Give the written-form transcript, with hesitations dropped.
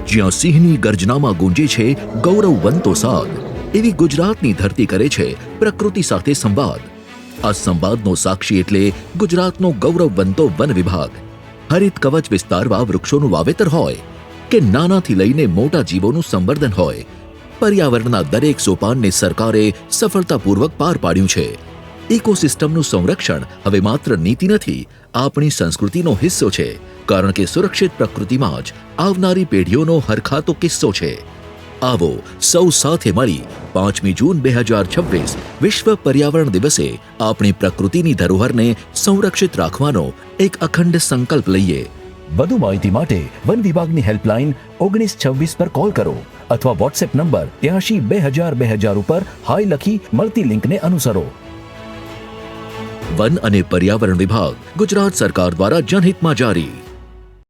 જ્યાં સિંહની ગર્જનામાં ગુંજે છે ગૌરવ વંતો સાદ, એવી ગુજરાતની ધરતી કરે છે પ્રકૃતિ સાથે સંવાદ. આ સંવાદનો સાક્ષી એટલે ગુજરાતનો ગૌરવવંતો વન વિભાગ. હરિત કવચ વિસ્તારવા વૃક્ષોનું વાવેતર હોય કે નાનાથી લઈને મોટા જીવોનું સંવર્ધન હોય, પર્યાવરણના દરેક સોપાનને સરકારે સફળતાપૂર્વક પાર પાડ્યું છે. ઇકોસિસ્ટમનું સંરક્ષણ હવે માત્ર નીતિ નથી, આપણી સંસ્કૃતિનો હિસ્સો છે, કારણ કે સુરક્ષિત પ્રકૃતિમાં જ આવનારી પેઢીઓનો હરખાતો કિસ્સો છે. આવો સૌ સાથે મળી 5મી જૂન 2026 વિશ્વ પર્યાવરણ દિવસે આપણી પ્રકૃતિની ધરોહરને સંરક્ષિત રાખવાનો એક અખંડ સંકલ્પ લઈએ. વધુ માહિતી માટે વન વિભાગની હેલ્પલાઇન 1926 પર કોલ કરો અથવા વોટ્સએપ નંબર 83 ઉપર હાય લખી મળતી લિંકને અનુસરો. વન અને પર્યાવરણ વિભાગ, ગુજરાત સરકાર દ્વારા જનહિતમાં જારી.